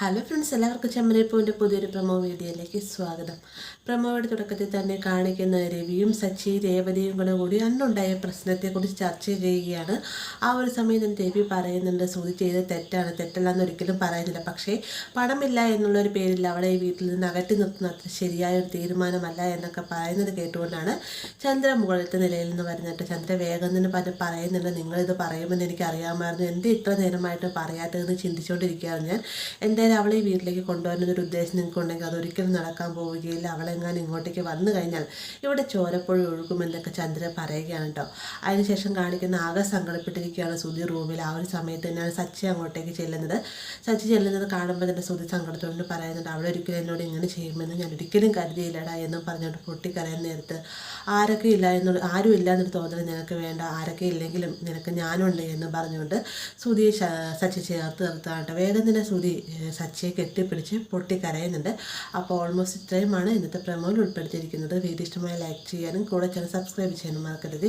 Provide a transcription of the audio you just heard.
Hello friends, എല്ലാവർക്കും ചെമ്മരിപ്പൂവിൻ്റെ പുതിയൊരു promo വീഡിയോയിലേക്ക് സ്വാഗതം. പ്രൊമോയുടെ തുടക്കത്തിൽ തന്നെ കാണിക്കുന്ന രവിയും സച്ചി രേവതിയും കൂടി അന്നുണ്ടായ പ്രശ്നത്തെക്കുറിച്ച് ചർച്ച ചെയ്യുകയാണ്. ആ ഒരു സമയം തന്നെ രവി പറയുന്നുണ്ട്, ശ്രുതി ചെയ്ത് തെറ്റല്ല എന്നൊരിക്കലും പറയുന്നില്ല. പക്ഷേ പണമില്ല എന്നുള്ളൊരു പേരിൽ അവളെ ഈ വീട്ടിൽ നിന്ന് അകറ്റി നിർത്തുന്ന അത്ര ശരിയായ ഒരു തീരുമാനമല്ല എന്നൊക്കെ പറയുന്നത് കേട്ടുകൊണ്ടാണ് ചന്ദ്ര മുകളിലത്തെ നിലയിൽ നിന്ന് വരുന്നിട്ട് ചന്ദ്ര വേഗം തന്നെ പറയുന്നുണ്ട്, നിങ്ങളിത് പറയുമെന്ന് എനിക്കറിയാമായിരുന്നു, എന്ത് ഇത്ര നേരമായിട്ട് പറയാത്തതെന്ന് ചിന്തിച്ചുകൊണ്ടിരിക്കുകയാണ് ഞാൻ. എന്തായാലും അവളെ ഈ വീട്ടിലേക്ക് കൊണ്ടുവരുന്നൊരു ഉദ്ദേശം നിങ്ങൾക്കുണ്ടെങ്കിൽ അതൊരിക്കലും നടക്കാൻ പോവുകയില്ല. അവളെങ്ങാനും ഇങ്ങോട്ടേക്ക് വന്നു കഴിഞ്ഞാൽ ഇവിടെ ചോരപ്പുഴ ഒഴുകുമെന്നൊക്കെ ചന്ദ്ര പറയുകയാണ് കേട്ടോ. അതിനുശേഷം കാണിക്കുന്ന ആകെ സങ്കടപ്പെട്ടിരിക്കുകയാണ് ശ്രുതി റൂമിൽ. ആ ഒരു സമയത്ത് തന്നെയാണ് സച്ചി അങ്ങോട്ടേക്ക് ചെല്ലുന്നത്. സച്ചി ചെല്ലുന്നത് കാണുമ്പോൾ തന്നെ ശ്രുതി സങ്കടത്തോട് പറയുന്നുണ്ട്, അവളൊരിക്കലും എന്നോട് ഇങ്ങനെ ചെയ്യുമെന്ന് ഞാൻ ഒരിക്കലും കരുതിയില്ലടാ എന്ന് പറഞ്ഞുകൊണ്ട് പൊട്ടിക്കരയുന്ന നേരത്ത് ആരും ഇല്ല എന്നൊരു തോന്നൽ നിനക്ക് വേണ്ട, ആരൊക്കെ ഇല്ലെങ്കിലും നിനക്ക് ഞാനുണ്ട് എന്ന് പറഞ്ഞുകൊണ്ട് ശ്രുതിയെ സച്ചി ചേർത്ത് നിർത്താണ്ട് വേഗം തന്നെ ശ്രുതി സച്ചിയെ കെട്ടിപ്പിടിച്ച് പൊട്ടിക്കരയുന്നുണ്ട്. അപ്പോൾ ഓൾമോസ്റ്റ് ഇത്രയുമാണ് ഇന്നത്തെ പ്രമോയിൽ ഉൾപ്പെടുത്തിയിരിക്കുന്നത്. വീഡിയോ ഇഷ്ടമായി ലൈക്ക് ചെയ്യാനും കൂടെ ചാനൽ സബ്സ്ക്രൈബ് ചെയ്യാനും മറക്കരുത്.